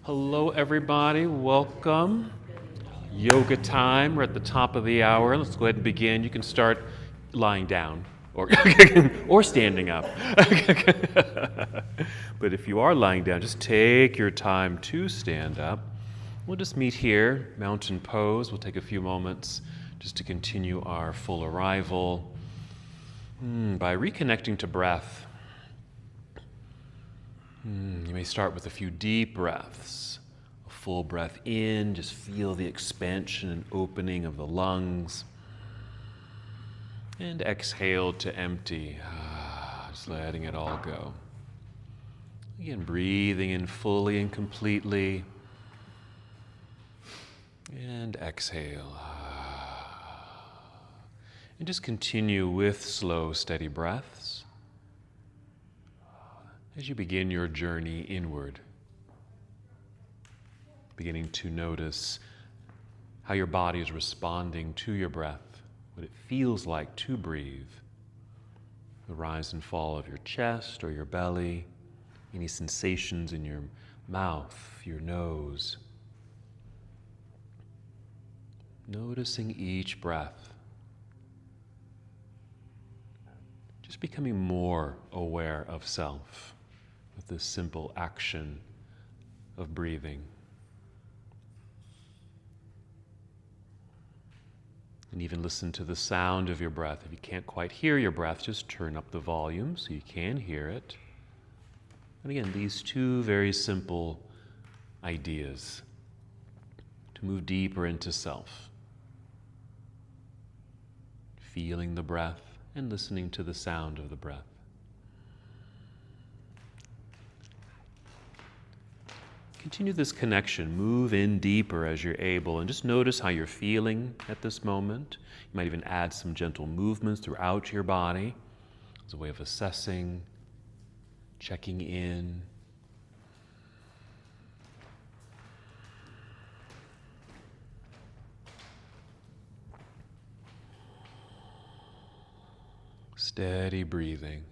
Hello, everybody. Welcome. Yoga time. We're at the top of the hour. Let's go ahead and begin. You can start lying down or, or standing up. But if you are lying down, just take your time to stand up. We'll just meet here, mountain pose. We'll take a few moments just to continue our full arrival by reconnecting to breath. You may start with a few deep breaths. A full breath in, just feel the expansion and opening of the lungs. And exhale to empty, just letting it all go. Again, breathing in fully and completely. And exhale. And just continue with slow, steady breaths as you begin your journey inward, beginning to notice how your body is responding to your breath, what it feels like to breathe, the rise and fall of your chest or your belly, any sensations in your mouth, your nose. Noticing each breath, just becoming more aware of self with this simple action of breathing. And even listen to the sound of your breath. If you can't quite hear your breath, just turn up the volume so you can hear it. And again, these two very simple ideas to move deeper into self. Feeling the breath and listening to the sound of the breath. Continue this connection. Move in deeper as you're able and just notice how you're feeling at this moment. You might even add some gentle movements throughout your body as a way of assessing, checking in. Steady breathing.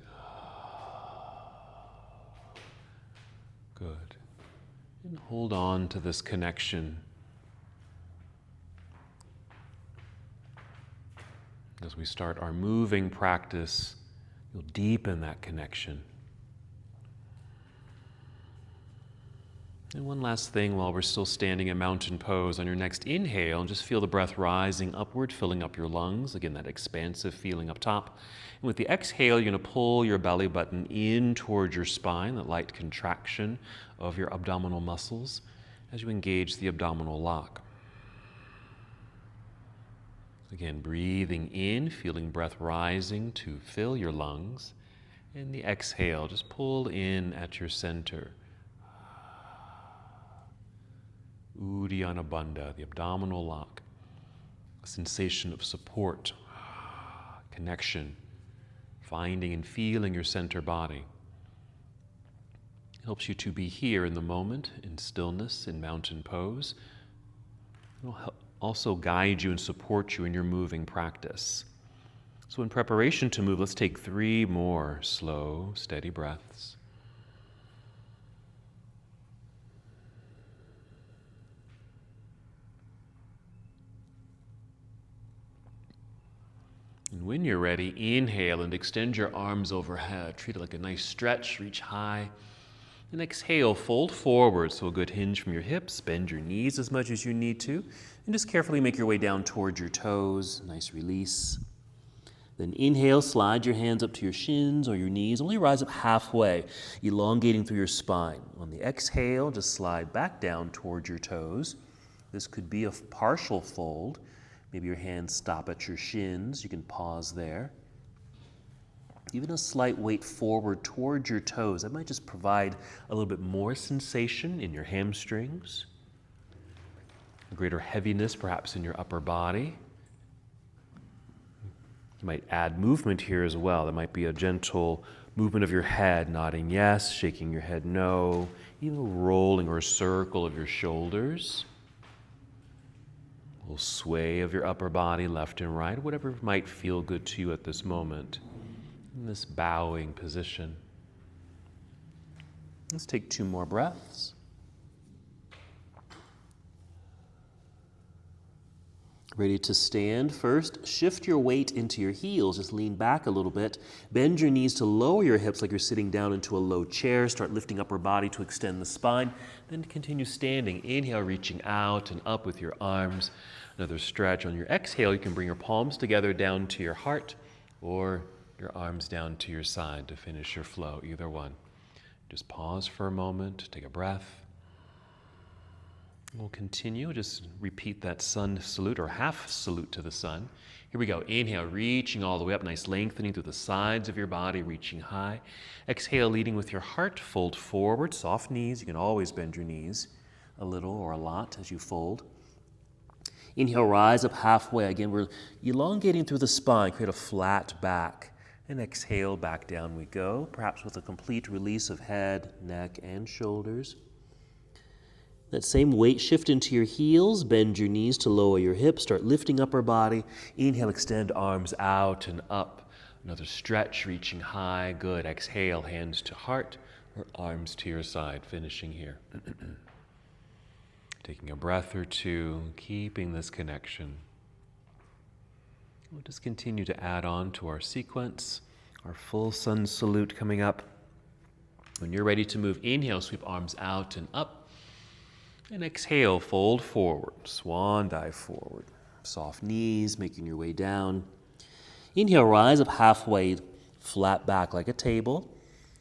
Good. And hold on to this connection as we start our moving practice. You'll deepen that connection. And one last thing while we're still standing in mountain pose, on your next inhale, just feel the breath rising upward, filling up your lungs. Again, that expansive feeling up top. And with the exhale, you're going to pull your belly button in towards your spine, that light contraction of your abdominal muscles as you engage the abdominal lock. Again, breathing in, feeling breath rising to fill your lungs. And the exhale, just pull in at your center. Uddiyana Bandha, the abdominal lock, a sensation of support, connection, finding and feeling your center body. It helps you to be here in the moment, in stillness, in mountain pose. It will also guide you and support you in your moving practice. So in preparation to move, let's take 3 more slow, steady breaths. And when you're ready, inhale and extend your arms overhead. Treat it like a nice stretch, reach high. And exhale, fold forward, so a good hinge from your hips. Bend your knees as much as you need to. And just carefully make your way down towards your toes. Nice release. Then inhale, slide your hands up to your shins or your knees. Only rise up halfway, elongating through your spine. On the exhale, just slide back down towards your toes. This could be a partial fold. Maybe your hands stop at your shins. You can pause there. Even a slight weight forward towards your toes. That might just provide a little bit more sensation in your hamstrings. A greater heaviness perhaps in your upper body. You might add movement here as well. There might be a gentle movement of your head, nodding yes, shaking your head no, even a rolling or a circle of your shoulders. A little sway of your upper body, left and right, whatever might feel good to you at this moment. In this bowing position. Let's take 2 more breaths. Ready to stand? First, shift your weight into your heels. Just lean back a little bit. Bend your knees to lower your hips like you're sitting down into a low chair. Start lifting upper body to extend the spine. Then continue standing. Inhale, reaching out and up with your arms. Another stretch. On your exhale, you can bring your palms together down to your heart or your arms down to your side to finish your flow, either one. Just pause for a moment, take a breath. We'll continue, just repeat that sun salute or half salute to the sun. Here we go. Inhale, reaching all the way up, nice lengthening through the sides of your body, reaching high. Exhale, leading with your heart, fold forward, soft knees. You can always bend your knees a little or a lot as you fold. Inhale, rise up halfway. Again, we're elongating through the spine, create a flat back. And exhale, back down we go, perhaps with a complete release of head, neck, and shoulders. That same weight shift into your heels, bend your knees to lower your hips, start lifting upper body. Inhale, extend arms out and up. Another stretch, reaching high, good. Exhale, hands to heart or arms to your side, finishing here. Taking a breath or two, keeping this connection. We'll just continue to add on to our sequence, our full sun salute coming up. When you're ready to move, inhale, sweep arms out and up. And exhale, fold forward, swan dive forward. Soft knees, making your way down. Inhale, rise up halfway, flat back like a table.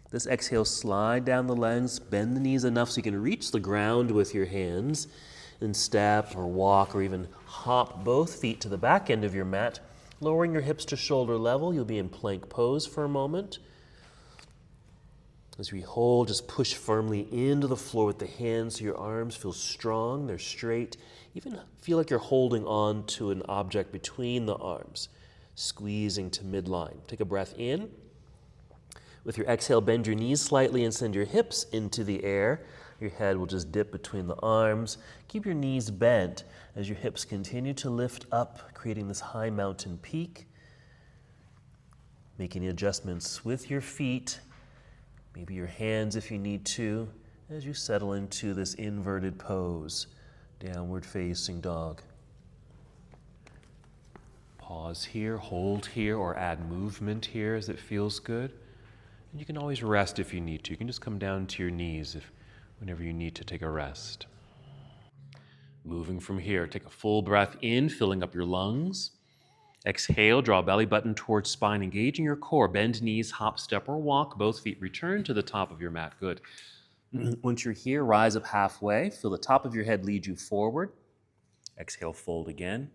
This exhale, slide down the legs, bend the knees enough so you can reach the ground with your hands. Then step or walk or even hop both feet to the back end of your mat. Lowering your hips to shoulder level, you'll be in plank pose for a moment. As we hold, just push firmly into the floor with the hands so your arms feel strong, they're straight. Even feel like you're holding on to an object between the arms, squeezing to midline. Take a breath in. With your exhale, bend your knees slightly and send your hips into the air. Your head will just dip between the arms. Keep your knees bent as your hips continue to lift up, creating this high mountain peak. Making adjustments with your feet. Maybe your hands if you need to, as you settle into this inverted pose, downward facing dog. Pause here, hold here, or add movement here as it feels good. And you can always rest if you need to. You can just come down to your knees whenever you need to take a rest. Moving from here, take a full breath in, filling up your lungs. Exhale, draw belly button towards spine, engaging your core. Bend knees, hop, step, or walk. Both feet return to the top of your mat. Good. Once you're here, rise up halfway. Feel the top of your head lead you forward. Exhale, fold again.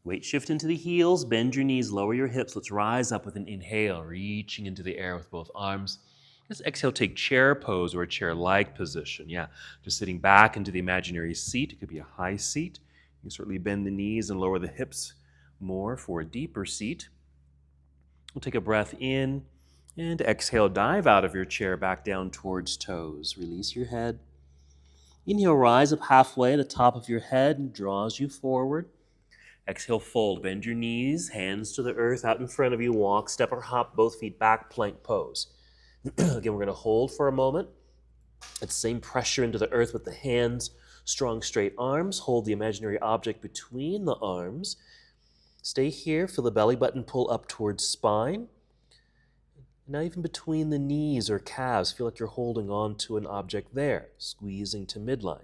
Weight shift into the heels. Bend your knees, lower your hips. Let's rise up with an inhale, reaching into the air with both arms. Just exhale, take chair pose or a chair-like position. Yeah, just sitting back into the imaginary seat. It could be a high seat. You can certainly bend the knees and lower the hips more for a deeper seat. We'll take a breath in and exhale, dive out of your chair back down towards toes. Release your head. Inhale, rise up halfway. The top of your head draws you forward. Exhale, fold. Bend your knees, hands to the earth out in front of you. Walk, step, or hop, both feet back, plank pose. Again, we're going to hold for a moment. That same pressure into the earth with the hands, strong straight arms. Hold the imaginary object between the arms. Stay here, feel the belly button pull up towards spine. Now even between the knees or calves, feel like you're holding on to an object there, squeezing to midline.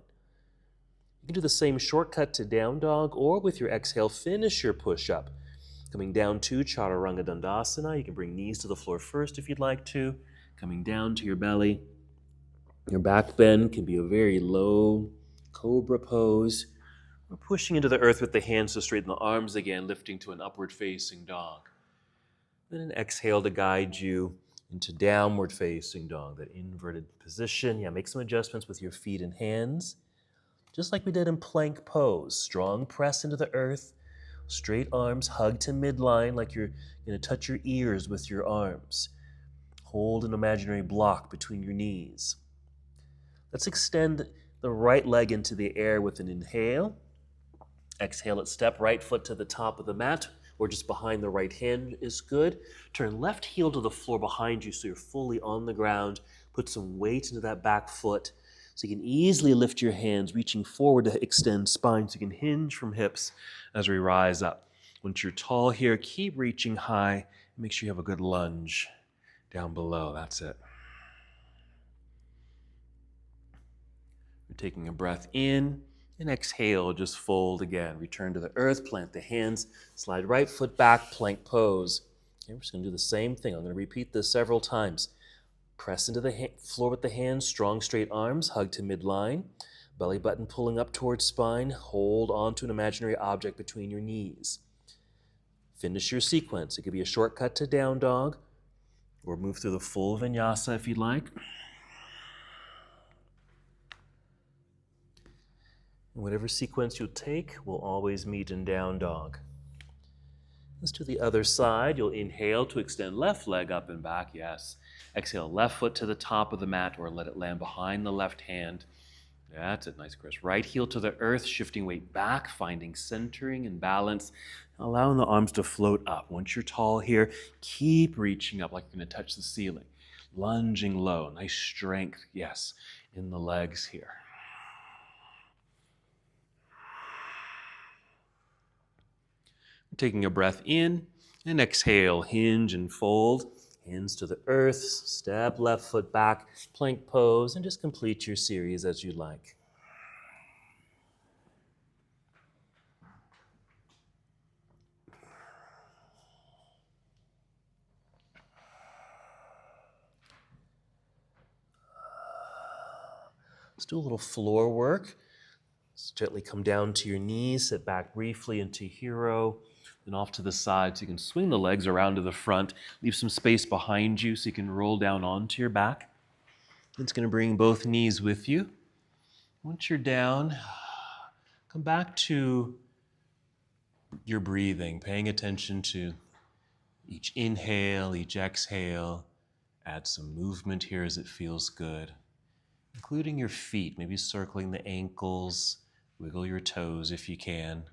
You can do the same shortcut to down dog, or with your exhale, finish your push-up. Coming down to Chaturanga Dandasana. You can bring knees to the floor first if you'd like to. Coming down to your belly. Your back bend can be a very low cobra pose. We're pushing into the earth with the hands to straighten the arms again, lifting to an upward facing dog. Then an exhale to guide you into downward facing dog, that inverted position. Yeah, make some adjustments with your feet and hands. Just like we did in plank pose. Strong press into the earth. Straight arms, hug to midline like you're going to touch your ears with your arms. Hold an imaginary block between your knees. Let's extend the right leg into the air with an inhale. Exhale, let's step right foot to the top of the mat, or just behind the right hand is good. Turn left heel to the floor behind you so you're fully on the ground. Put some weight into that back foot. So you can easily lift your hands, reaching forward to extend spine, so you can hinge from hips as we rise up. Once you're tall here, keep reaching high. Make sure you have a good lunge down below. That's it. You're taking a breath in, and exhale, just fold again. Return to the earth, plant the hands, slide right foot back, plank pose. Okay, we're just going to do the same thing. I'm going to repeat this several times. Press into the floor with the hands, strong straight arms, hug to midline. Belly button pulling up towards spine. Hold on to an imaginary object between your knees. Finish your sequence. It could be a shortcut to down dog, or move through the full vinyasa if you'd like. Whatever sequence you take, will always meet in down dog. Let's do the other side. You'll inhale to extend left leg up and back, yes. Exhale, left foot to the top of the mat or let it land behind the left hand. That's it, nice, Chris. Right heel to the earth, shifting weight back, finding centering and balance, allowing the arms to float up. Once you're tall here, keep reaching up like you're going to touch the ceiling. Lunging low, nice strength, yes, in the legs here. Taking a breath in and exhale, hinge and fold. Hands to the earth, step left foot back, plank pose, and just complete your series as you like. Let's do a little floor work. Let's gently come down to your knees, sit back briefly into hero, then off to the side so you can swing the legs around to the front. Leave some space behind you so you can roll down onto your back. It's going to bring both knees with you. Once you're down, come back to your breathing, paying attention to each inhale, each exhale. Add some movement here as it feels good, including your feet, maybe circling the ankles, wiggle your toes if you can.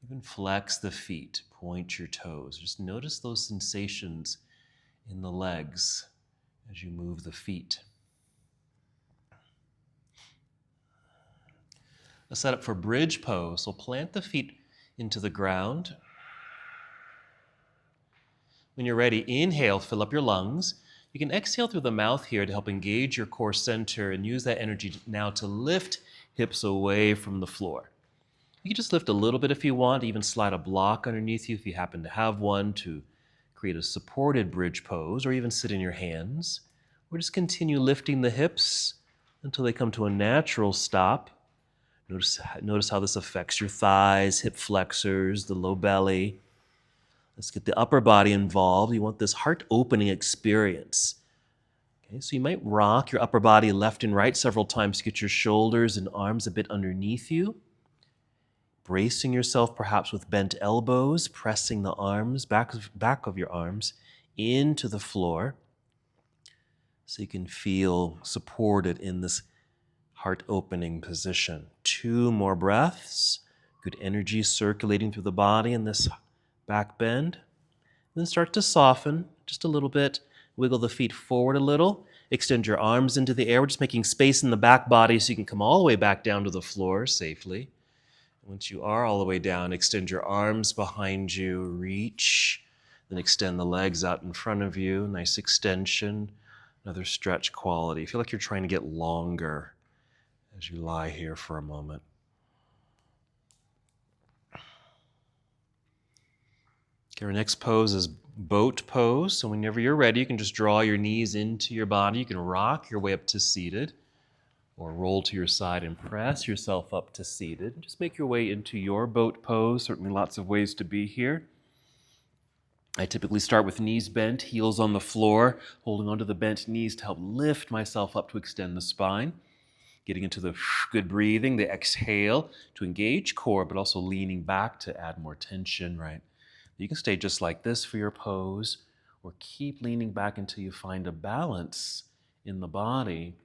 Even flex the feet, point your toes. Just notice those sensations in the legs as you move the feet. A setup for bridge pose. So plant the feet into the ground. When you're ready, inhale, fill up your lungs. You can exhale through the mouth here to help engage your core center and use that energy now to lift hips away from the floor. You can just lift a little bit if you want, even slide a block underneath you if you happen to have one to create a supported bridge pose, or even sit in your hands. Or just continue lifting the hips until they come to a natural stop. Notice how this affects your thighs, hip flexors, the low belly. Let's get the upper body involved. You want this heart-opening experience. Okay, so you might rock your upper body left and right several times to get your shoulders and arms a bit underneath you. Bracing yourself perhaps with bent elbows, pressing the arms, back of your arms, into the floor so you can feel supported in this heart-opening position. 2 more breaths. Good energy circulating through the body in this back bend. Then start to soften just a little bit. Wiggle the feet forward a little. Extend your arms into the air. We're just making space in the back body so you can come all the way back down to the floor safely. Once you are all the way down, extend your arms behind you, reach, then extend the legs out in front of you. Nice extension, another stretch quality. Feel like you're trying to get longer as you lie here for a moment. Okay, our next pose is boat pose. So whenever you're ready, you can just draw your knees into your body. You can rock your way up to seated, or roll to your side and press yourself up to seated. Just make your way into your boat pose. Certainly lots of ways to be here. I typically start with knees bent, heels on the floor, holding onto the bent knees to help lift myself up to extend the spine. Getting into the good breathing, the exhale to engage core, but also leaning back to add more tension, right? You can stay just like this for your pose, or keep leaning back until you find a balance in the body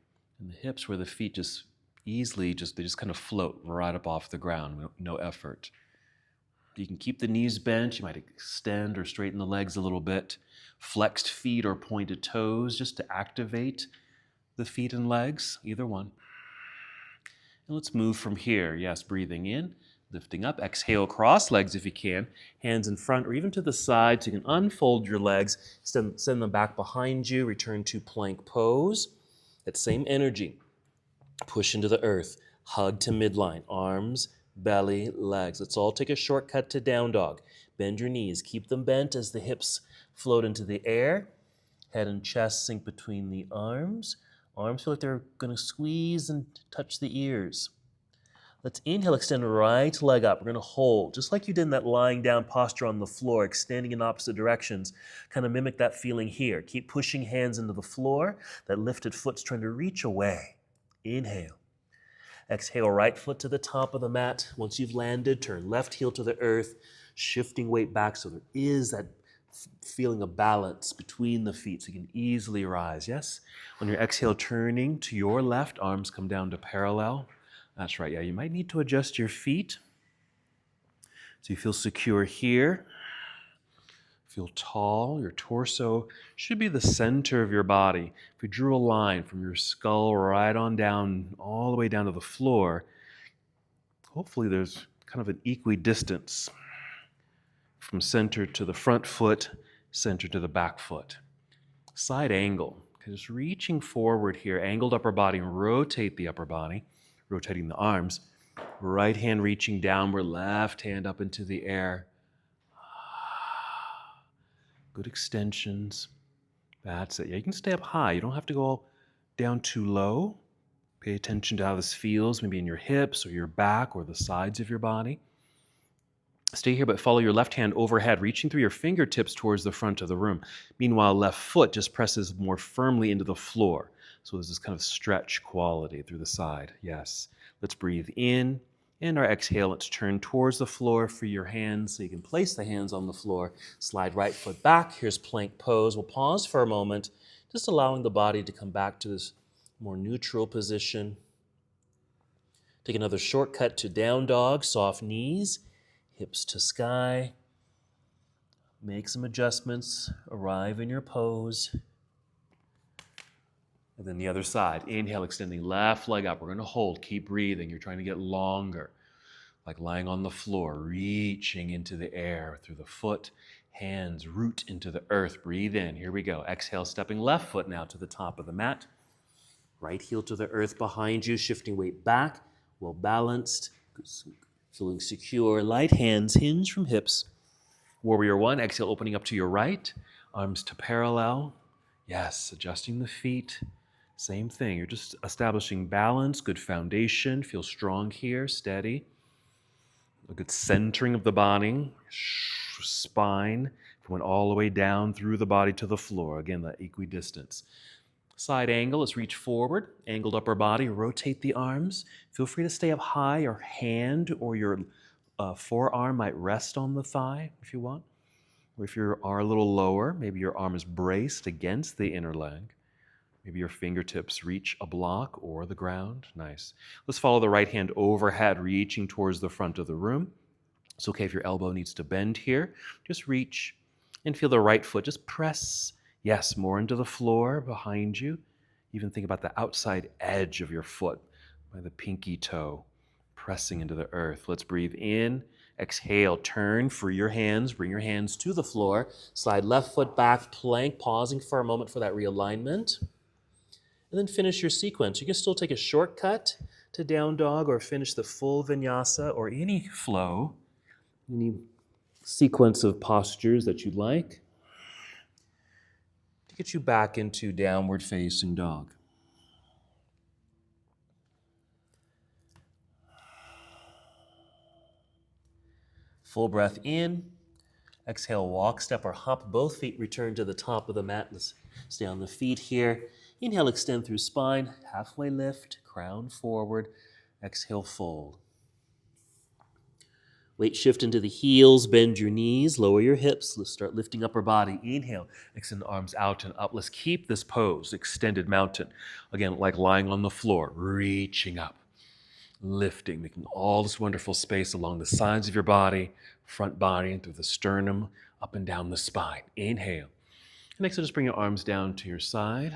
and the hips where the feet just easily, they just kind of float right up off the ground, no effort. You can keep the knees bent. You might extend or straighten the legs a little bit. Flexed feet or pointed toes just to activate the feet and legs, either one. And let's move from here. Yes, breathing in, lifting up. Exhale, cross legs if you can. Hands in front or even to the side. So you can unfold your legs, send them back behind you. Return to plank pose. That same energy. Push into the earth. Hug to midline. Arms, belly, legs. Let's all take a shortcut to down dog. Bend your knees. Keep them bent as the hips float into the air. Head and chest sink between the arms. Arms feel like they're going to squeeze and touch the ears. Let's inhale, extend right leg up. We're going to hold, just like you did in that lying down posture on the floor, extending in opposite directions. Kind of mimic that feeling here. Keep pushing hands into the floor. That lifted foot's trying to reach away. Inhale. Exhale, right foot to the top of the mat. Once you've landed, turn left heel to the earth, shifting weight back so there is that feeling of balance between the feet so you can easily rise. Yes? On your exhale, turning to your left, arms come down to parallel. That's right. Yeah, you might need to adjust your feet so you feel secure here. Feel tall. Your torso should be the center of your body. If we drew a line from your skull right on down, all the way down to the floor, hopefully there's kind of an equidistance from center to the front foot, center to the back foot. Side angle. Just reaching forward here, angled upper body, and rotate the upper body, rotating the arms. Right hand reaching downward, left hand up into the air. Good extensions. That's it. Yeah, you can stay up high. You don't have to go down too low. Pay attention to how this feels, maybe in your hips or your back or the sides of your body. Stay here, but follow your left hand overhead, reaching through your fingertips towards the front of the room. Meanwhile, left foot just presses more firmly into the floor. So there's this kind of stretch quality through the side. Yes. Let's breathe in. And our exhale, let's turn towards the floor for your hands so you can place the hands on the floor. Slide right foot back. Here's plank pose. We'll pause for a moment, just allowing the body to come back to this more neutral position. Take another shortcut to down dog, soft knees, hips to sky. Make some adjustments, arrive in your pose. And then the other side. Inhale, extending left leg up. We're going to hold. Keep breathing. You're trying to get longer. Like lying on the floor, reaching into the air through the foot. Hands root into the earth. Breathe in. Here we go. Exhale, stepping left foot now to the top of the mat. Right heel to the earth behind you, shifting weight back. Well balanced. Feeling secure. Light hands hinge from hips. Warrior one. Exhale, opening up to your right. Arms to parallel. Yes, adjusting the feet. Same thing. You're just establishing balance, good foundation. Feel strong here, steady. A good centering of the body, spine, went all the way down through the body to the floor. Again, that equidistance. Side angle, let's reach forward. Angled upper body, rotate the arms. Feel free to stay up high. Your hand or your forearm might rest on the thigh if you want. Or if you are a little lower, maybe your arm is braced against the inner leg. Maybe your fingertips reach a block or the ground. Nice. Let's follow the right hand overhead, reaching towards the front of the room. It's okay if your elbow needs to bend here. Just reach and feel the right foot. Just press, yes, more into the floor behind you. Even think about the outside edge of your foot by the pinky toe, pressing into the earth. Let's breathe in. Exhale, turn, free your hands, bring your hands to the floor. Slide left foot back, plank, pausing for a moment for that realignment. And then finish your sequence. You can still take a shortcut to down dog or finish the full vinyasa or any flow, any sequence of postures that you'd like to get you back into downward facing dog. Full breath in. Exhale, walk, step, or hop. Both feet return to the top of the mat. Let's stay on the feet here. Inhale, extend through spine. Halfway lift, crown forward. Exhale, fold. Weight shift into the heels. Bend your knees. Lower your hips. Let's start lifting upper body. Inhale, extend the arms out and up. Let's keep this pose, extended mountain. Again, like lying on the floor, reaching up. Lifting, making all this wonderful space along the sides of your body, front body, and through the sternum, up and down the spine. Inhale. Next, just bring your arms down to your side.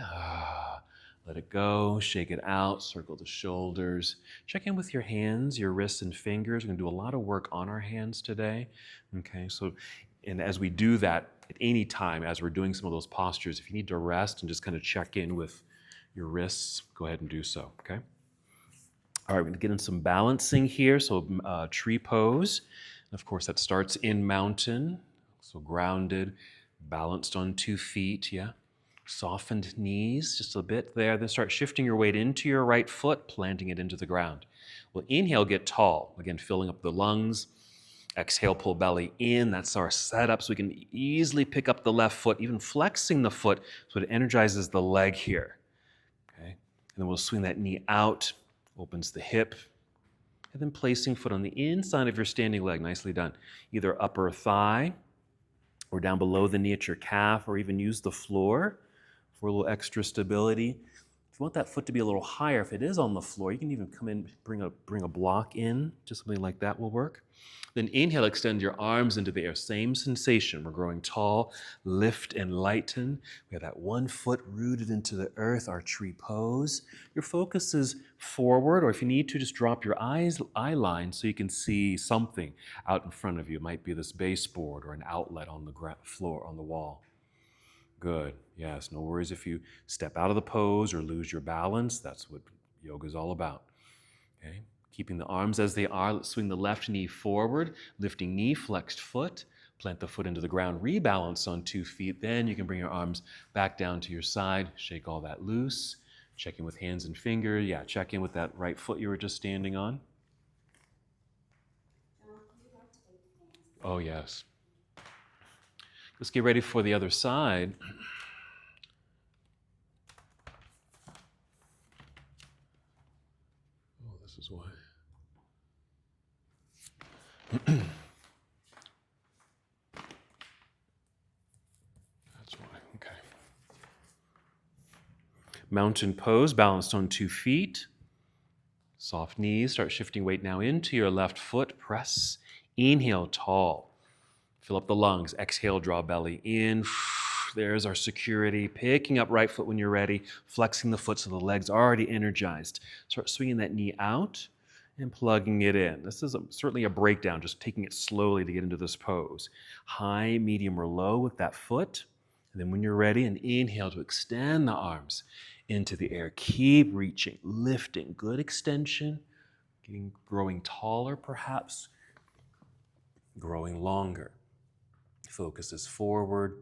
Let it go, shake it out, circle the shoulders. Check in with your hands, your wrists and fingers. We're gonna do a lot of work on our hands today. Okay, so, and as we do that, at any time, as we're doing some of those postures, if you need to rest and just kind of check in with your wrists, go ahead and do so, okay? All right, we're gonna get in some balancing here. So tree pose. And of course, that starts in mountain. So grounded, balanced on 2 feet, yeah. Softened knees just a bit there. Then start shifting your weight into your right foot, planting it into the ground. Well, inhale, get tall. Again, filling up the lungs. Exhale, pull belly in. That's our setup. So we can easily pick up the left foot, even flexing the foot so it energizes the leg here. Okay. And then we'll swing that knee out, opens the hip, and then placing foot on the inside of your standing leg. Nicely done. Either upper thigh or down below the knee at your calf, or even use the floor for a little extra stability. If you want that foot to be a little higher, if it is on the floor, you can even come in, bring a block in, just something like that will work. Then inhale, extend your arms into the air. Same sensation. We're growing tall, lift and lighten. We have that one foot rooted into the earth, our tree pose. Your focus is forward, or if you need to, just drop your eye line so you can see something out in front of you. It might be this baseboard or an outlet on the floor, on the wall. Good. Yes, no worries if you step out of the pose or lose your balance. That's what yoga is all about. Okay. Keeping the arms as they are. Let's swing the left knee forward, lifting knee, flexed foot. Plant the foot into the ground, rebalance on 2 feet. Then you can bring your arms back down to your side. Shake all that loose. Check in with hands and fingers. Yeah, check in with that right foot you were just standing on. Oh, yes. Let's get ready for the other side. Oh, this is why. That's why, okay. Mountain pose, balanced on 2 feet. Soft knees, start shifting weight now into your left foot. Press, inhale, tall. Fill up the lungs, exhale, draw belly in. There's our security. Picking up right foot when you're ready, flexing the foot so the leg's already energized. Start swinging that knee out and plugging it in. This is certainly a breakdown, just taking it slowly to get into this pose. High, medium, or low with that foot. And then when you're ready, an inhale to extend the arms into the air. Keep reaching, lifting, good extension, growing taller perhaps, growing longer. Focus is forward,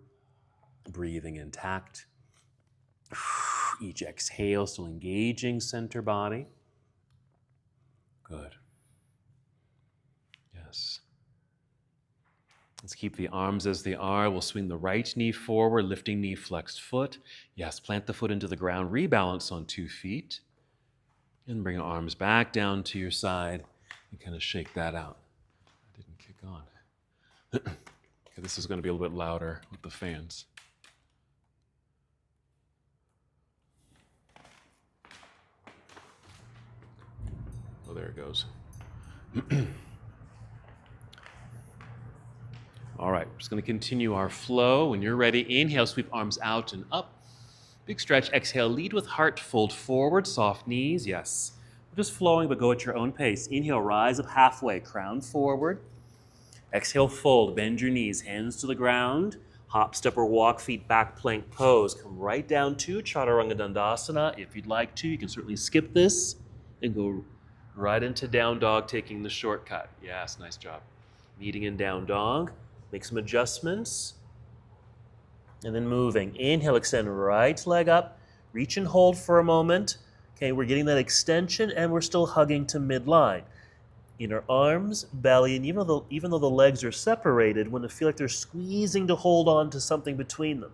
breathing intact. Each exhale, still engaging center body. Good. Yes. Let's keep the arms as they are. We'll swing the right knee forward, lifting knee, flexed foot. Yes, plant the foot into the ground, rebalance on 2 feet. And bring your arms back down to your side and kind of shake that out. I didn't kick on. Okay, this is going to be a little bit louder with the fans. Oh, there it goes. All right, we're just going to continue our flow. When you're ready, inhale, sweep arms out and up. Big stretch, exhale, lead with heart, fold forward, soft knees, yes. We're just flowing, but go at your own pace. Inhale, rise up halfway, crown forward. Exhale, fold, bend your knees, hands to the ground. Hop, step, or walk, feet back, plank pose. Come right down to Chaturanga Dandasana. If you'd like to, you can certainly skip this and go right into down dog, taking the shortcut. Yes, nice job. Meeting in down dog. Make some adjustments. And then moving. Inhale, extend right leg up. Reach and hold for a moment. Okay, we're getting that extension and we're still hugging to midline. Inner arms, belly, and even though the legs are separated, when they feel like they're squeezing to hold on to something between them.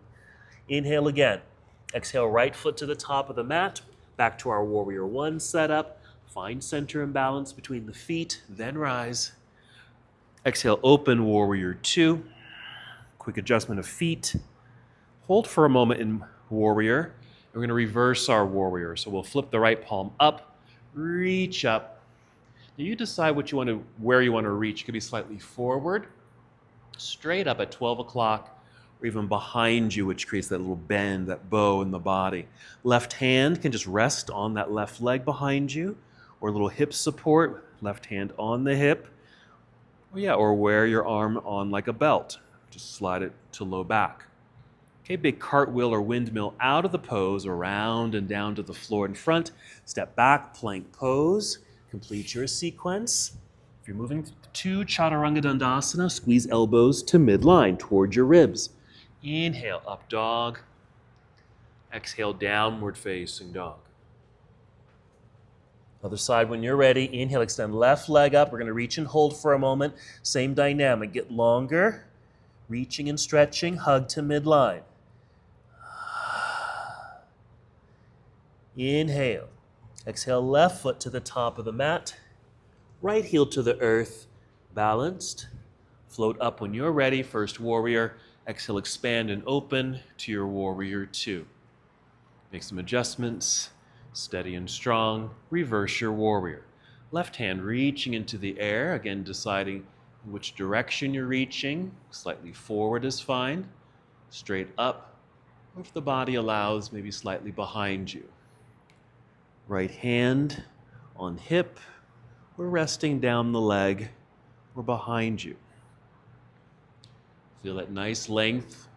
Inhale again. Exhale, right foot to the top of the mat. Back to our Warrior One setup. Find center and balance between the feet, then rise. Exhale, open Warrior Two. Quick adjustment of feet. Hold for a moment in Warrior. We're going to reverse our Warrior. So we'll flip the right palm up, reach up. Now you decide where you want to reach. It could be slightly forward, straight up at 12 o'clock, or even behind you, which creates that little bend, that bow in the body. Left hand can just rest on that left leg behind you, or a little hip support, left hand on the hip. Or wear your arm on like a belt. Just slide it to low back. Okay, big cartwheel or windmill out of the pose, around and down to the floor in front. Step back, plank pose. Complete your sequence. If you're moving to Chaturanga Dandasana, squeeze elbows to midline, towards your ribs. Inhale, up dog. Exhale, downward facing dog. Other side when you're ready. Inhale, extend left leg up. We're going to reach and hold for a moment. Same dynamic. Get longer. Reaching and stretching. Hug to midline. Inhale. Exhale, left foot to the top of the mat. Right heel to the earth. Balanced. Float up when you're ready. First warrior. Exhale, expand and open to your warrior two. Make some adjustments. Steady and strong. Reverse your warrior. Left hand reaching into the air. Again, deciding which direction you're reaching. Slightly forward is fine. Straight up. Or if the body allows, maybe slightly behind you. Right hand on hip. We're resting down the leg. We're behind you. Feel that nice length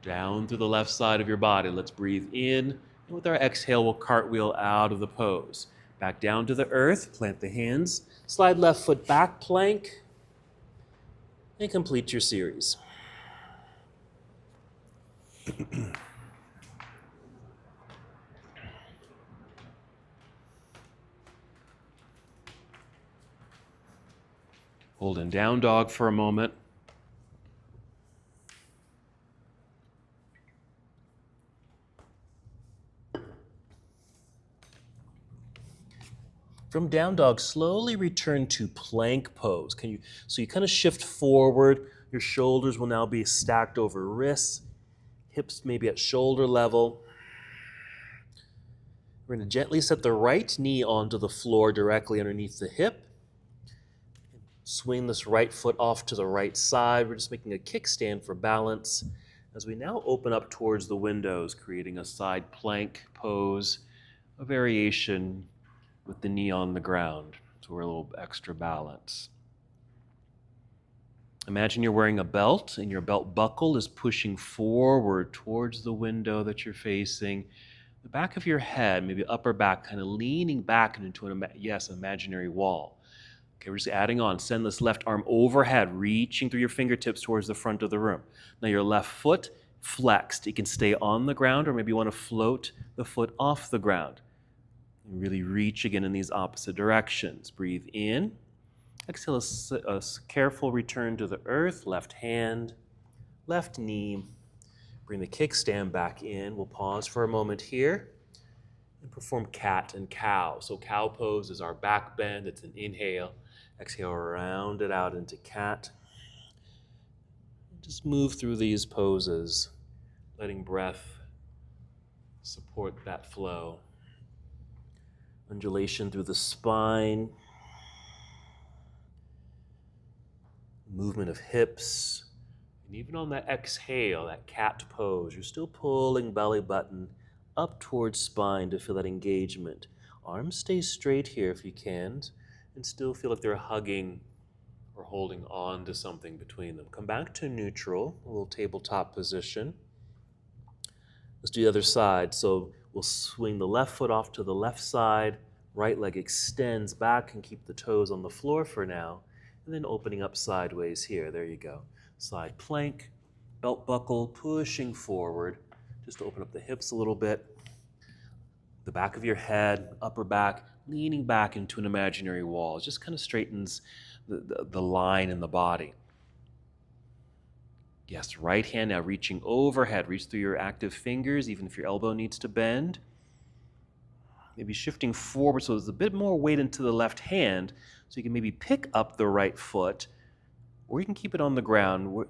down through the left side of your body. Let's breathe in. And with our exhale, we'll cartwheel out of the pose. Back down to the earth. Plant the hands. Slide left foot back, plank. And complete your series. Hold in down dog for a moment. From down dog, slowly return to plank pose. So you kind of shift forward. Your shoulders will now be stacked over wrists. Hips maybe at shoulder level. We're going to gently set the right knee onto the floor directly underneath the hip. Swing this right foot off to the right side. We're just making a kickstand for balance. As we now open up towards the windows, creating a side plank pose, a variation with the knee on the ground, so we're a little extra balance. Imagine you're wearing a belt and your belt buckle is pushing forward towards the window that you're facing. The back of your head, maybe upper back, kind of leaning back into an imaginary wall. Okay, we're just adding on. Send this left arm overhead, reaching through your fingertips towards the front of the room. Now your left foot flexed. It can stay on the ground, or maybe you want to float the foot off the ground. And really reach again in these opposite directions. Breathe in. Exhale, a careful return to the earth. Left hand, left knee. Bring the kickstand back in. We'll pause for a moment here and perform cat and cow. So cow pose is our back bend. It's an inhale. Exhale, round it out into cat. Just move through these poses, letting breath support that flow. Undulation through the spine. Movement of hips. And even on that exhale, that cat pose, you're still pulling belly button up towards spine to feel that engagement. Arms stay straight here if you can, and still feel like they're hugging or holding on to something between them. Come back to neutral, a little tabletop position. Let's do the other side. So we'll swing the left foot off to the left side, right leg extends back and keep the toes on the floor for now, and then opening up sideways here. There you go. Side plank, belt buckle, pushing forward, just to open up the hips a little bit. The back of your head, upper back, leaning back into an imaginary wall. It just kind of straightens the line in the body. Yes, right hand now reaching overhead. Reach through your active fingers, even if your elbow needs to bend. Maybe shifting forward so there's a bit more weight into the left hand, so you can maybe pick up the right foot, or you can keep it on the ground.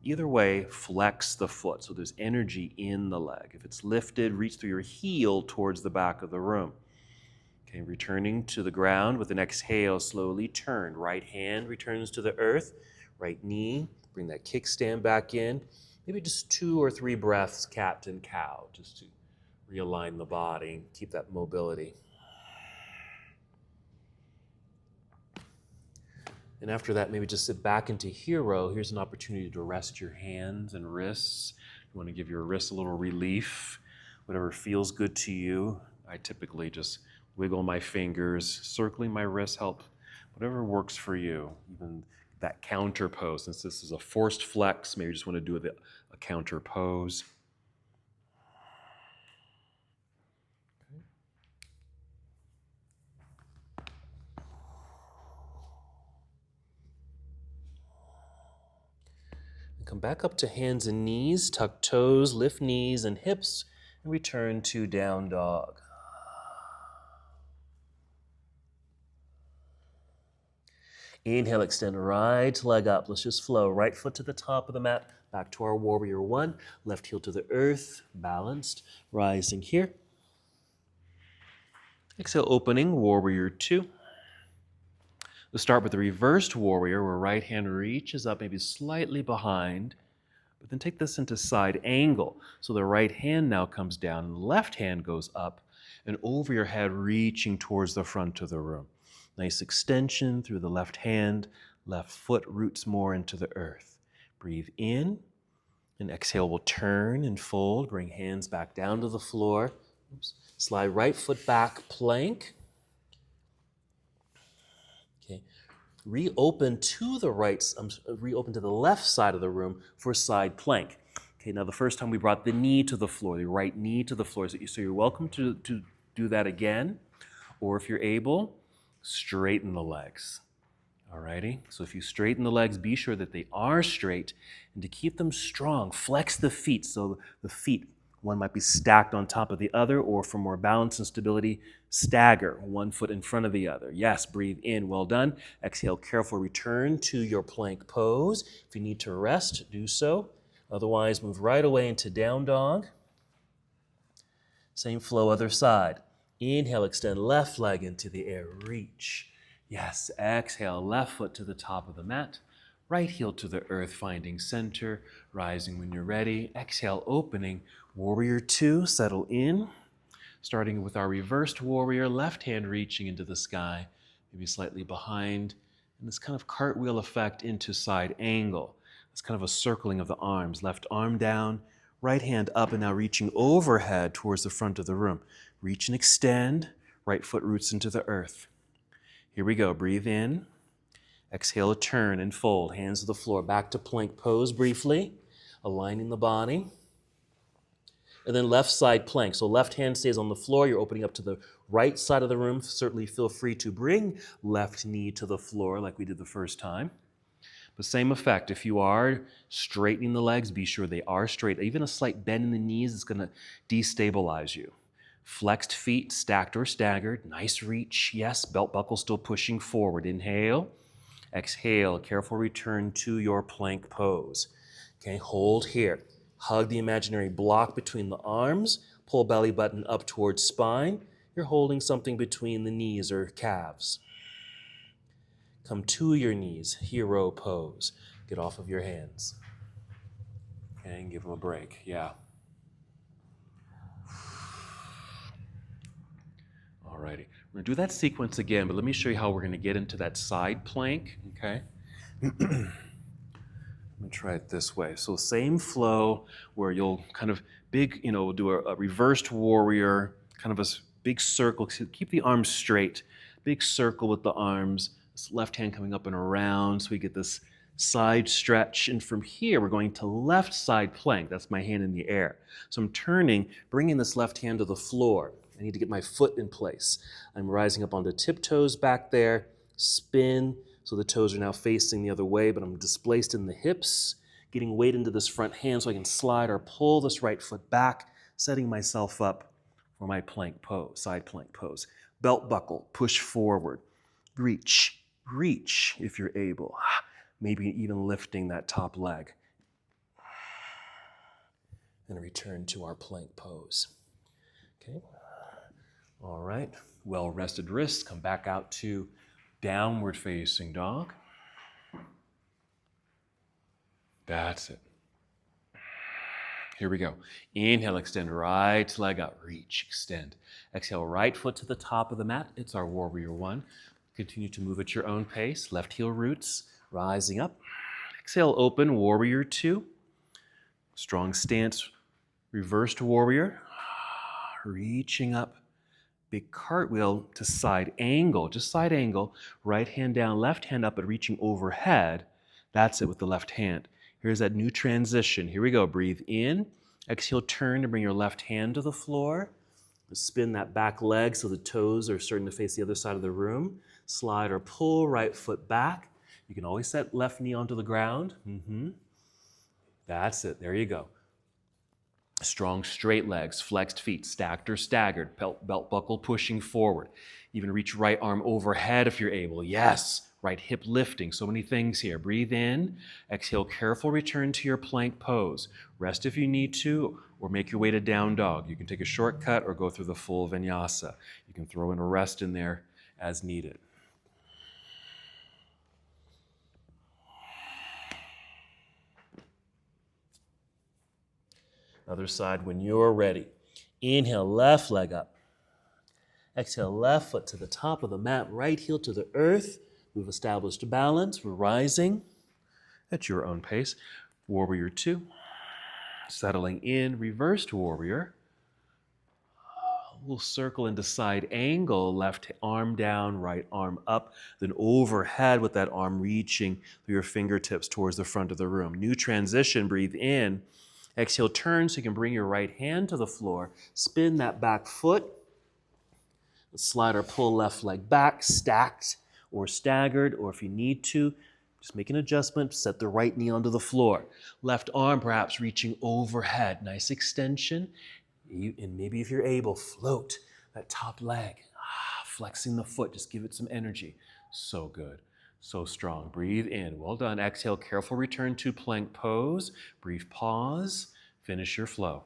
Either way, flex the foot so there's energy in the leg. If it's lifted, reach through your heel towards the back of the room. Okay, returning to the ground with an exhale, slowly turn. Right hand returns to the earth, right knee Bring that kickstand back in. Maybe just 2 or 3 breaths, cat and cow, just to realign the body, keep that mobility. And after that, maybe just sit back into hero. Here's an opportunity to rest your hands and wrists. You want to give your wrists a little relief, whatever feels good to you. I typically just wiggle my fingers, circling my wrists, help whatever works for you. Even that counter pose, since this is a forced flex, maybe you just want to do a counter pose. Come back up to hands and knees, tuck toes, lift knees and hips, and return to down dog. Inhale, extend right leg up. Let's just flow. Right foot to the top of the mat, back to our warrior one. Left heel to the earth, balanced, rising here. Exhale, opening, warrior two. We'll start with the reversed warrior, where right hand reaches up, maybe slightly behind, but then take this into side angle. So the right hand now comes down, and the left hand goes up and over your head, reaching towards the front of the room. Nice extension through the left hand, left foot roots more into the earth. Breathe in, and exhale, we'll turn and fold, bring hands back down to the floor. Oops. Slide right foot back, plank. Okay. Reopen to the reopen to the left side of the room for side plank. Okay, now the first time we brought the knee to the floor, the right knee to the floor. So you're welcome to do that again, or if you're able, straighten the legs. Alrighty, so if you straighten the legs, be sure that they are straight, and to keep them strong, flex the feet. So the feet, one might be stacked on top of the other, or for more balance and stability, stagger one foot in front of the other. Yes, breathe in, well done. Exhale, careful return to your plank pose. If you need to rest, do so. Otherwise, move right away into down dog. Same flow, other side. Inhale, extend left leg into the air, reach. Yes, exhale, left foot to the top of the mat. Right heel to the earth, finding center, rising when you're ready. Exhale, opening, warrior two, settle in. Starting with our reversed warrior, left hand reaching into the sky, maybe slightly behind. And this kind of cartwheel effect into side angle. It's kind of a circling of the arms. Left arm down, right hand up, and now reaching overhead towards the front of the room. Reach and extend, right foot roots into the earth. Here we go, breathe in. Exhale, turn and fold, hands to the floor. Back to plank pose briefly, aligning the body. And then left side plank. So left hand stays on the floor. You're opening up to the right side of the room. Certainly feel free to bring left knee to the floor like we did the first time. But same effect. If you are straightening the legs, be sure they are straight. Even a slight bend in the knees is going to destabilize you. Flexed feet, stacked or staggered. Nice reach. Yes, belt buckle still pushing forward. Inhale. Exhale. Careful return to your plank pose. Okay, hold here. Hug the imaginary block between the arms. Pull belly button up towards spine. You're holding something between the knees or calves. Come to your knees, hero pose. Get off of your hands. Okay, and give them a break. Yeah. Alrighty. We're going to do that sequence again, but let me show you how we're going to get into that side plank. Okay. Let me try it this way. So same flow where you'll kind of we'll do a reversed warrior, kind of a big circle. Keep the arms straight. Big circle with the arms. This left hand coming up and around so we get this side stretch. And from here, we're going to left side plank. That's my hand in the air. So I'm turning, bringing this left hand to the floor. I need to get my foot in place. I'm rising up onto tiptoes back there. Spin. So the toes are now facing the other way, but I'm displaced in the hips, getting weight into this front hand so I can slide or pull this right foot back, setting myself up for my plank pose, side plank pose. Belt buckle, push forward. Reach if you're able. Maybe even lifting that top leg. And return to our plank pose. Okay. All right. Well-rested wrists. Come back out to downward facing dog. That's it. Here we go. Inhale, extend right leg up. Reach, extend. Exhale, right foot to the top of the mat. It's our warrior one. Continue to move at your own pace. Left heel roots, rising up. Exhale, open, warrior two. Strong stance, reversed warrior. Reaching up. Big cartwheel to side angle, just side angle. Right hand down, left hand up, but reaching overhead. That's it with the left hand. Here's that new transition. Here we go. Breathe in. Exhale, turn to bring your left hand to the floor. Spin that back leg so the toes are starting to face the other side of the room. Slide or pull right foot back. You can always set left knee onto the ground. That's it. There you go. Strong straight legs, flexed feet, stacked or staggered, belt buckle pushing forward. Even reach right arm overhead if you're able. Yes. Right hip lifting. So many things here. Breathe in. Exhale, careful return to your plank pose. Rest if you need to, or make your way to down dog. You can take a shortcut or go through the full vinyasa. You can throw in a rest in there as needed. Other side when you're ready. Inhale, left leg up. Exhale, left foot to the top of the mat, right heel to the earth. We've established balance. We're rising at your own pace. Warrior two. Settling in, reversed warrior. We'll circle into side angle, left arm down, right arm up, then overhead with that arm reaching through your fingertips towards the front of the room. New transition, breathe in. Exhale, turn so you can bring your right hand to the floor. Spin that back foot. Slide or pull left leg back, stacked or staggered, or if you need to, just make an adjustment, set the right knee onto the floor. Left arm perhaps reaching overhead. Nice extension. And maybe if you're able, float that top leg. Flexing the foot, just give it some energy. So good, so strong. Breathe in, well done. Exhale, careful return to plank pose. Brief pause, finish your flow.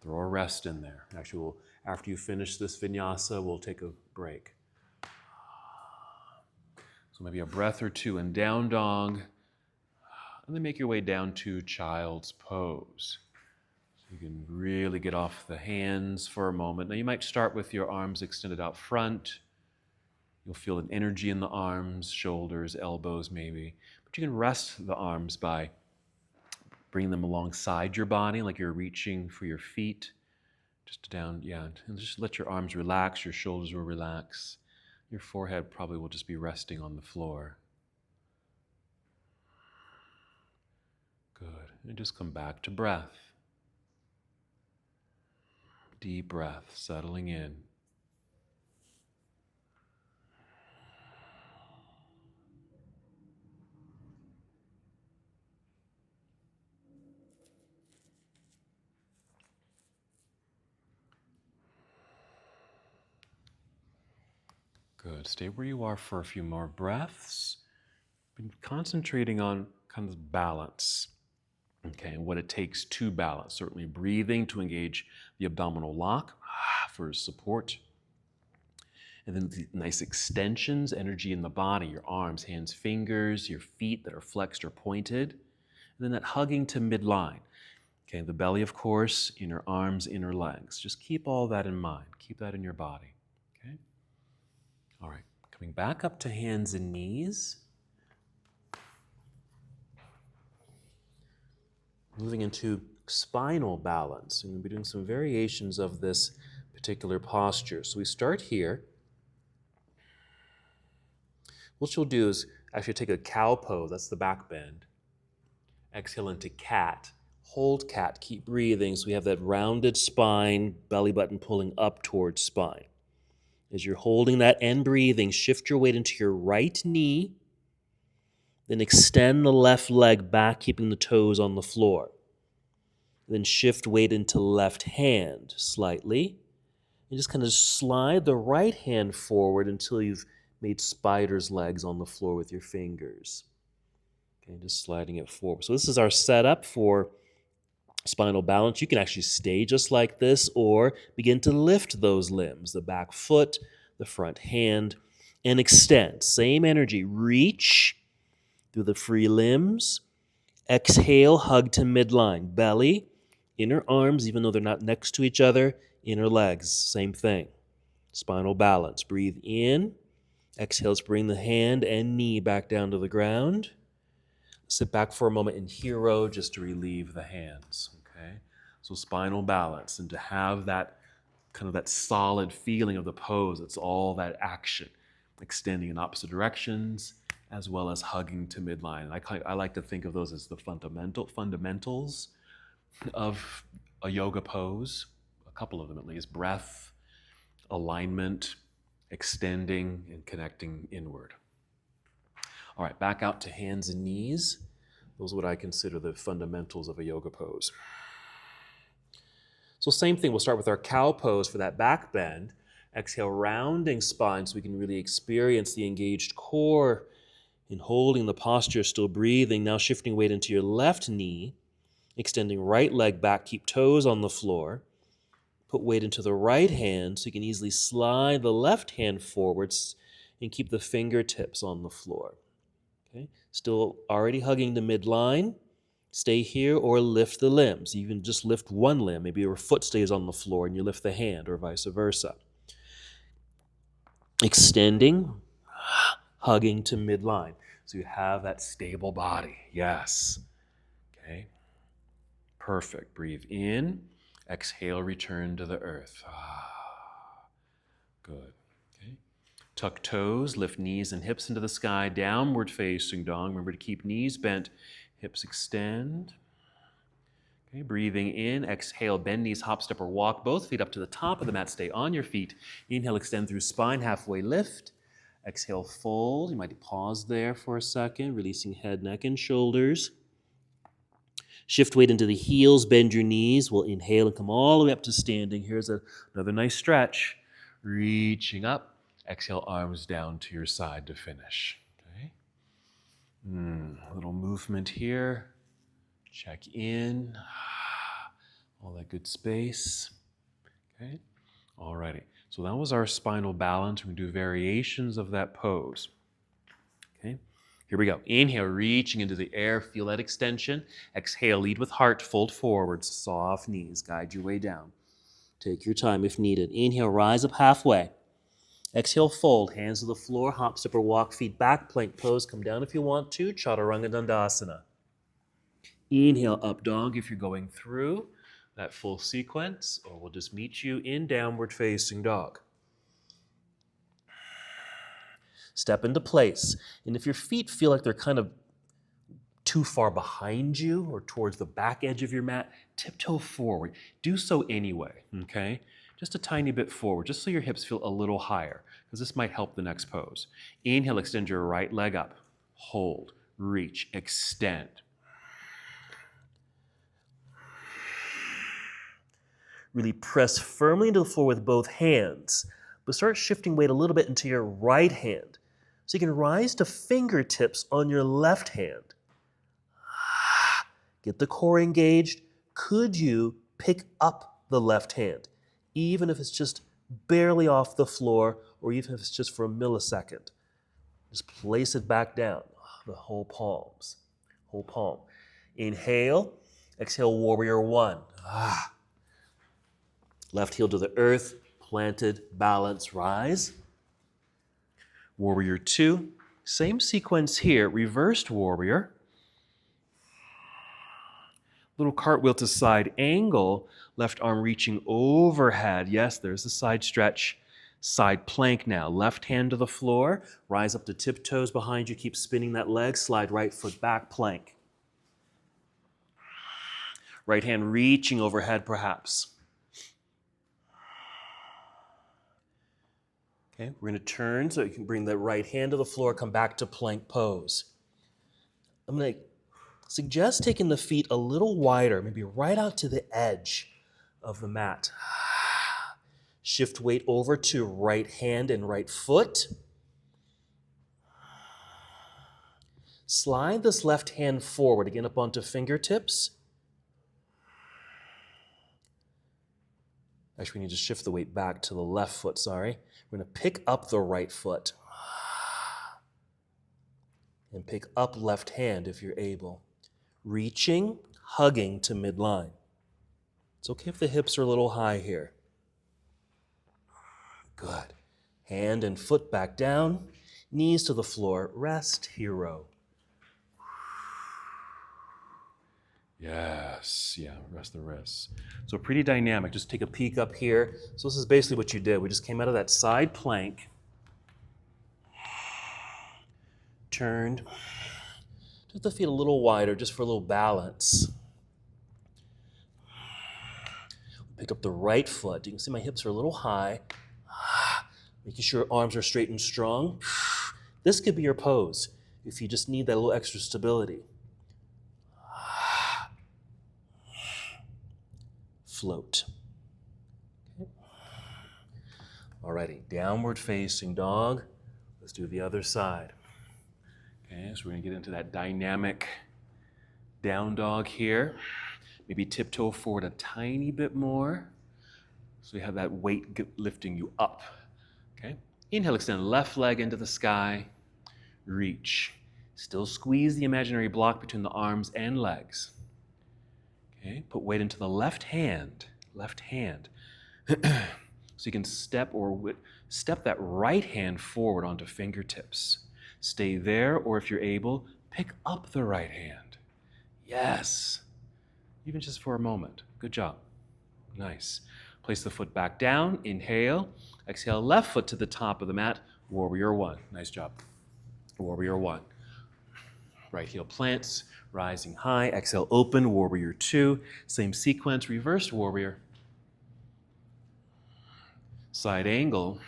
Throw a rest in there. Actually, after you finish this vinyasa, we'll take a break. So maybe a breath or two in down dog, and then make your way down to child's pose. So you can really get off the hands for a moment. Now you might start with your arms extended out front. You'll feel an energy in the arms, shoulders, elbows maybe. But you can rest the arms by bringing them alongside your body like you're reaching for your feet. Just down, and just let your arms relax, your shoulders will relax. Your forehead probably will just be resting on the floor. Good. And just come back to breath. Deep breath, settling in. Good. Stay where you are for a few more breaths. Been concentrating on kind of balance, okay, and what it takes to balance. Certainly breathing to engage the abdominal lock for support. And then the nice extensions, energy in the body, your arms, hands, fingers, your feet that are flexed or pointed. And then that hugging to midline. Okay, the belly, of course, inner arms, inner legs. Just keep all that in mind. Keep that in your body. Okay? All right, coming back up to hands and knees. Moving into spinal balance. And we'll be doing some variations of this particular posture. So we start here. What you'll do is actually take a cow pose, that's the back bend. Exhale into cat. Hold cat, keep breathing. So we have that rounded spine, belly button pulling up towards spine. As you're holding that and breathing, shift your weight into your right knee, then extend the left leg back, keeping the toes on the floor. Then shift weight into left hand slightly, and just kind of slide the right hand forward until you've made spider's legs on the floor with your fingers. Okay, just sliding it forward. So this is our setup for spinal balance. You can actually stay just like this or begin to lift those limbs, the back foot, the front hand, and extend. Same energy. Reach through the free limbs. Exhale, hug to midline. Belly, inner arms, even though they're not next to each other, inner legs, same thing. Spinal balance. Breathe in. Exhale, bring the hand and knee back down to the ground. Sit back for a moment in hero just to relieve the hands. Okay? So spinal balance, and to have that kind of that solid feeling of the pose, it's all that action, extending in opposite directions, as well as hugging to midline. I like to think of those as the fundamentals of a yoga pose, a couple of them at least: breath, alignment, extending, and connecting inward. All right, back out to hands and knees. Those are what I consider the fundamentals of a yoga pose. So same thing, we'll start with our cow pose for that back bend. Exhale, rounding spine so we can really experience the engaged core in holding the posture, still breathing. Now shifting weight into your left knee, extending right leg back, keep toes on the floor. Put weight into the right hand so you can easily slide the left hand forwards and keep the fingertips on the floor. Okay? Still already hugging the midline. Stay here or lift the limbs. Even just lift one limb. Maybe your foot stays on the floor and you lift the hand, or vice versa. Extending, hugging to midline. So you have that stable body. Yes. Okay. Perfect. Breathe in. Exhale, return to the earth. Good. Okay. Tuck toes, lift knees and hips into the sky, downward facing dog. Remember to keep knees bent, hips extend. Okay, breathing in, exhale, bend knees, hop, step, or walk. Both feet up to the top of the mat. Stay on your feet. Inhale, extend through spine, halfway lift. Exhale, fold. You might pause there for a second, releasing head, neck, and shoulders. Shift weight into the heels, bend your knees. We'll inhale and come all the way up to standing. Here's another nice stretch. Reaching up. Exhale, arms down to your side to finish. Okay. A little movement here. Check in. All that good space. Okay. Alrighty. So that was our spinal balance. We're going to do variations of that pose. Okay. Here we go. Inhale, reaching into the air. Feel that extension. Exhale, lead with heart. Fold forward. Soft knees. Guide your way down. Take your time if needed. Inhale, rise up halfway. Exhale, fold. Hands to the floor. Hop, step, or walk. Feet back. Plank pose. Come down if you want to. Chaturanga Dandasana. Inhale, up dog if you're going through that full sequence, or we'll just meet you in downward facing dog. Step into place. And if your feet feel like they're kind of too far behind you or towards the back edge of your mat, tiptoe forward. Do so anyway, okay? Just a tiny bit forward, just so your hips feel a little higher, because this might help the next pose. Inhale, extend your right leg up. Hold, reach, extend. Really press firmly into the floor with both hands, but start shifting weight a little bit into your right hand. So you can rise to fingertips on your left hand. Get the core engaged. Could you pick up the left hand, even if it's just barely off the floor, or even if it's just for a millisecond? Just place it back down, the whole palms, whole palm. Inhale, exhale, warrior one. Left heel to the earth, planted, balance, rise. Warrior two, same sequence here, reversed warrior. Little cartwheel to side angle, left arm reaching overhead. Yes, there's the side stretch. Side plank now, left hand to the floor, rise up to tiptoes behind you, keep spinning that leg, slide right foot back, plank. Right hand reaching overhead perhaps. Okay, we're going to turn so you can bring the right hand to the floor, come back to plank pose. I'm going to suggest taking the feet a little wider, maybe right out to the edge of the mat. Shift weight over to right hand and right foot. Slide this left hand forward, again up onto fingertips. Actually, we need to shift the weight back to the left foot, sorry. We're going to pick up the right foot. And pick up left hand if you're able. reaching, hugging to midline. It's okay if the hips are a little high here. Good. Hand and foot back down, knees to the floor, rest, hero. Yes, yeah, rest the wrists. So pretty dynamic. Just take a peek up here. So this is basically what you did. We just came out of that side plank, turned, took the feet a little wider just for a little balance. Picked up the right foot. You can see my hips are a little high. Making sure arms are straight and strong. This could be your pose if you just need that little extra stability. Float. Okay. Alrighty, downward facing dog. Let's do the other side. Okay, so we're gonna get into that dynamic down dog here. Maybe tiptoe forward a tiny bit more. So you have that weight lifting you up. Okay, inhale, extend left leg into the sky. Reach. Still squeeze the imaginary block between the arms and legs. Okay, put weight into the left hand. Left hand. So you can step that right hand forward onto fingertips. Stay there, or if you're able, pick up the right hand. Yes. Even just for a moment. Good job. Nice. Place the foot back down. Inhale. Exhale, left foot to the top of the mat. Warrior one. Nice job. Warrior one. Right heel plants, rising high. Exhale, open. Warrior two. Same sequence. Reversed warrior. Side angle.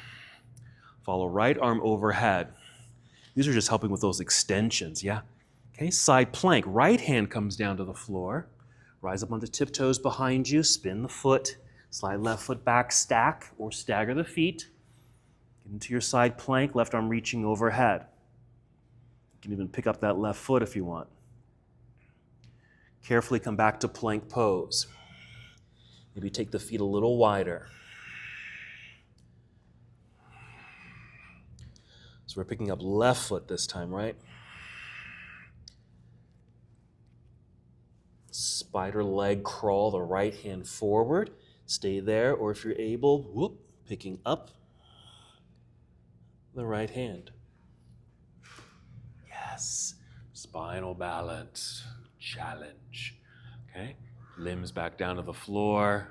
Follow right arm overhead. These are just helping with those extensions, yeah? Okay, side plank. Right hand comes down to the floor. Rise up on the tiptoes behind you. Spin the foot. Slide left foot back, stack or stagger the feet. Get into your side plank, left arm reaching overhead. You can even pick up that left foot if you want. Carefully come back to plank pose. Maybe take the feet a little wider. So we're picking up left foot this time, right? Spider leg crawl, the right hand forward. Stay there, or if you're able, whoop, picking up the right hand. Yes. Spinal balance. Challenge. Okay. Limbs back down to the floor.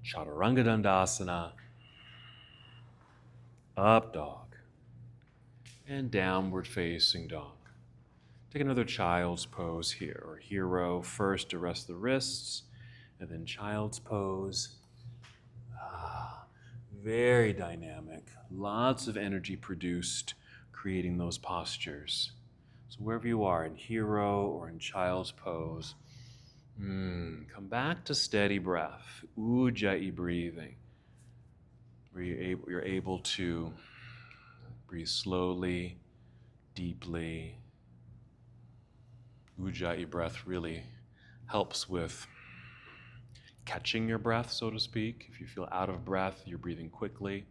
Chaturanga Dandasana. Up dog. And downward facing dog. Take another child's pose here, or hero first to rest the wrists, and then child's pose. Very dynamic. Lots of energy produced creating those postures. So wherever you are, in hero or in child's pose, come back to steady breath, ujjayi breathing, where you're able to breathe slowly, deeply. Ujjayi breath really helps with catching your breath, so to speak. If you feel out of breath, you're breathing quickly.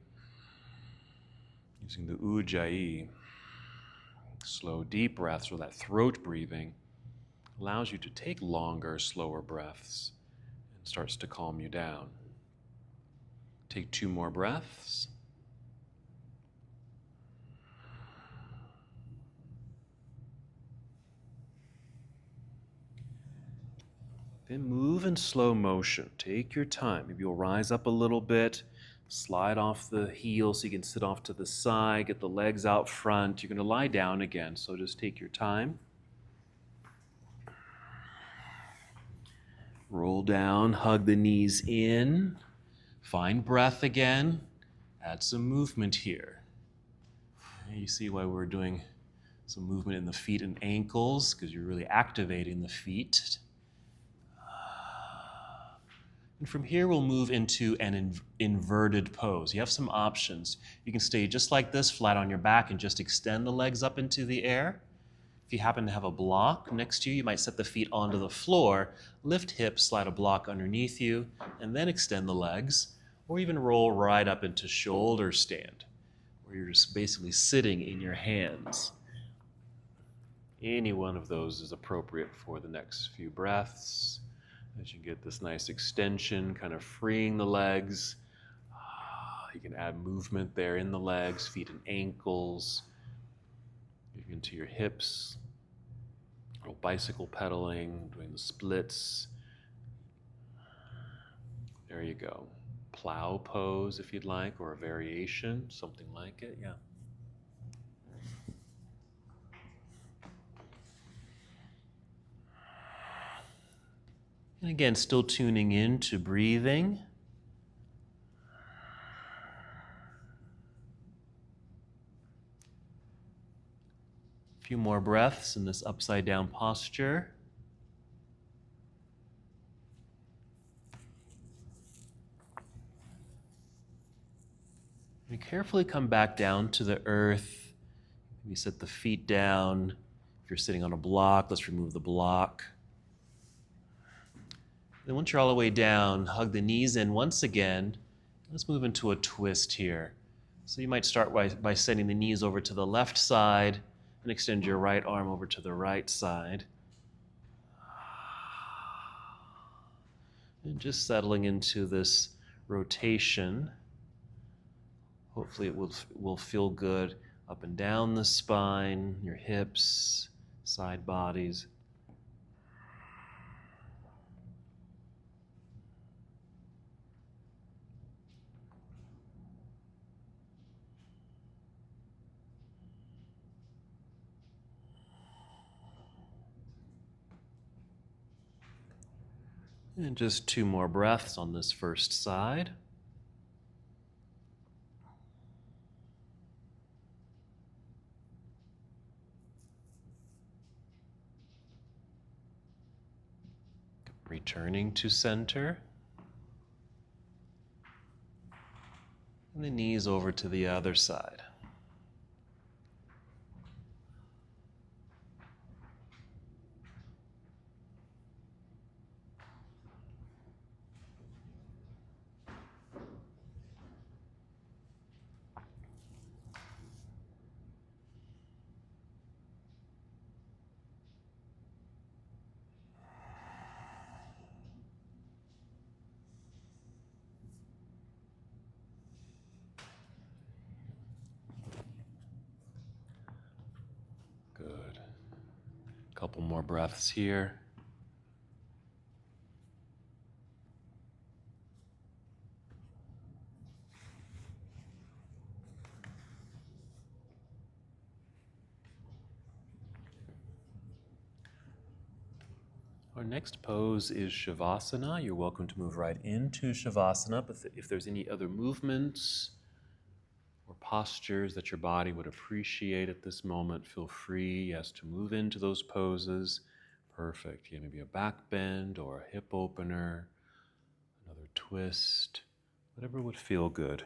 Using the ujjayi, slow, deep breaths, or that throat breathing, allows you to take longer, slower breaths and starts to calm you down. Take 2 more breaths. Then move in slow motion. Take your time. Maybe you'll rise up a little bit, slide off the heel so you can sit off to the side, get the legs out front. You're going to lie down again, so just take your time. Roll down, hug the knees in. Find breath again. Add some movement here. You see why we're doing some movement in the feet and ankles, because you're really activating the feet. And from here, we'll move into an inverted pose. You have some options. You can stay just like this, flat on your back, and just extend the legs up into the air. If you happen to have a block next to you, you might set the feet onto the floor, lift hips, slide a block underneath you, and then extend the legs, or even roll right up into shoulder stand, where you're just basically sitting in your hands. Any one of those is appropriate for the next few breaths as you get this nice extension, kind of freeing the legs. You can add movement there in the legs, feet and ankles, into your hips, a little bicycle pedaling, doing the splits. There you go. Plow pose if you'd like, or a variation, something like it, yeah. And again, still tuning in to breathing. A few more breaths in this upside down posture. And carefully come back down to the earth. Maybe set the feet down. If you're sitting on a block, let's remove the block. Then once you're all the way down, hug the knees in once again. Let's move into a twist here. So you might start by sending the knees over to the left side and extend your right arm over to the right side. And just settling into this rotation. Hopefully it will feel good up and down the spine, your hips, side bodies. And just 2 more breaths on this first side. Returning to center. And the knees over to the other side. Good. Couple more breaths here. Our next pose is Shavasana. You're welcome to move right into Shavasana, but if there's any other movements or postures that your body would appreciate at this moment, feel free, yes, to move into those poses. Perfect. Yeah, maybe a back bend or a hip opener, another twist, whatever would feel good.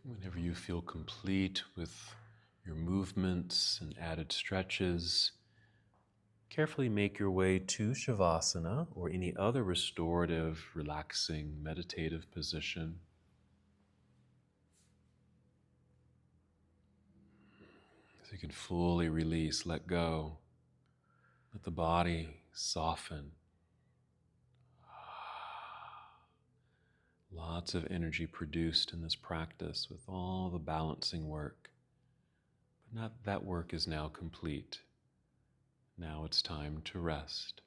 Whenever you feel complete with your movements and added stretches, carefully make your way to Shavasana or any other restorative, relaxing, meditative position. So you can fully release, let go, let the body soften. Lots of energy produced in this practice with all the balancing work. But that work is now complete. Now it's time to rest.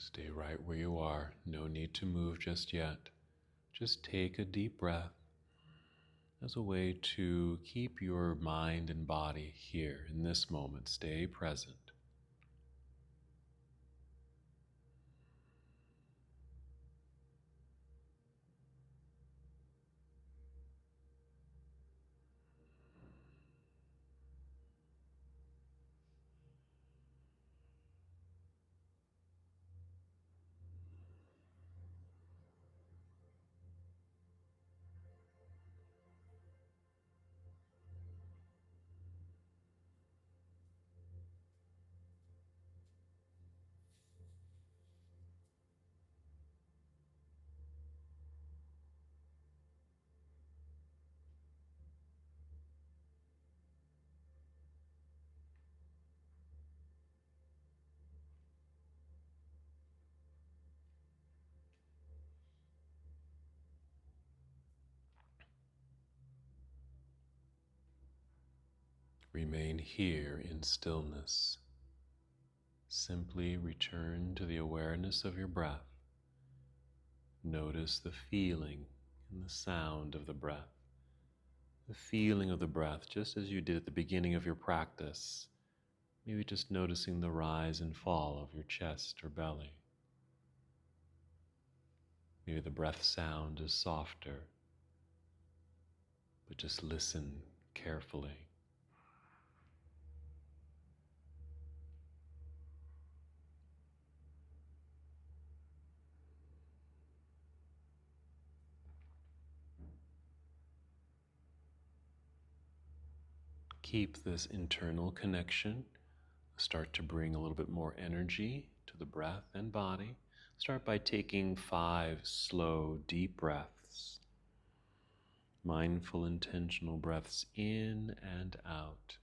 Stay right where you are. No need to move just yet. Just take a deep breath as a way to keep your mind and body here in this moment. Stay present. Remain here in stillness. Simply return to the awareness of your breath. Notice the feeling and the sound of the breath. The feeling of the breath, just as you did at the beginning of your practice. Maybe just noticing the rise and fall of your chest or belly. Maybe the breath sound is softer, but just listen carefully. Keep this internal connection. Start to bring a little bit more energy to the breath and body. Start by taking 5 slow, deep breaths. Mindful, intentional breaths in and out.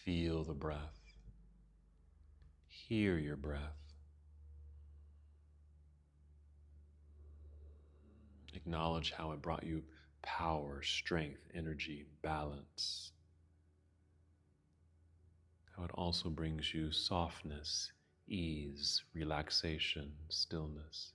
Feel the breath. Hear your breath. Acknowledge how it brought you power, strength, energy, balance. How it also brings you softness, ease, relaxation, stillness.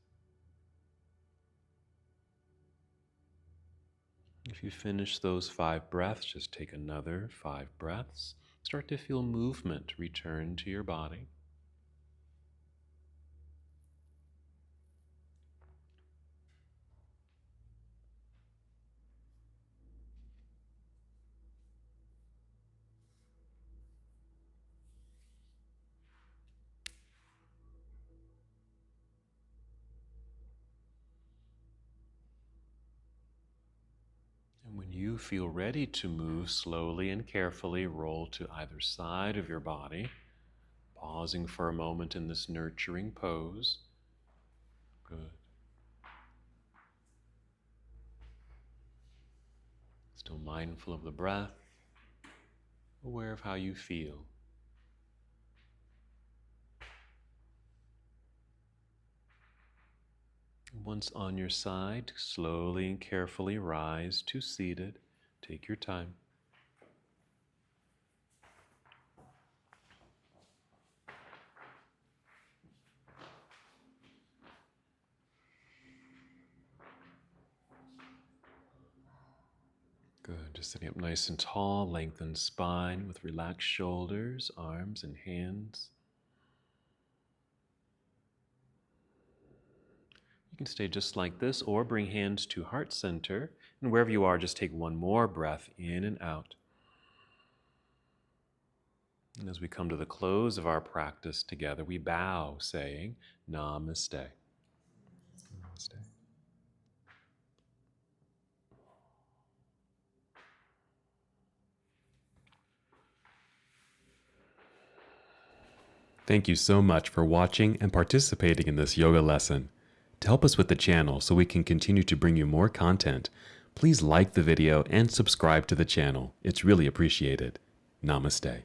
If you finish those 5 breaths, just take another 5 breaths. Start to feel movement return to your body. And when you feel ready to move, slowly and carefully roll to either side of your body, pausing for a moment in this nurturing pose. Good. Still mindful of the breath, aware of how you feel. Once on your side, slowly and carefully rise to seated. Take your time. Good. Just sitting up nice and tall, lengthened spine with relaxed shoulders, arms, and hands. You can stay just like this or bring hands to heart center. And wherever you are, just take one more breath in and out. And as we come to the close of our practice together, we bow saying, Namaste. Namaste. Thank you so much for watching and participating in this yoga lesson. To help us with the channel so we can continue to bring you more content, please like the video and subscribe to the channel. It's really appreciated. Namaste.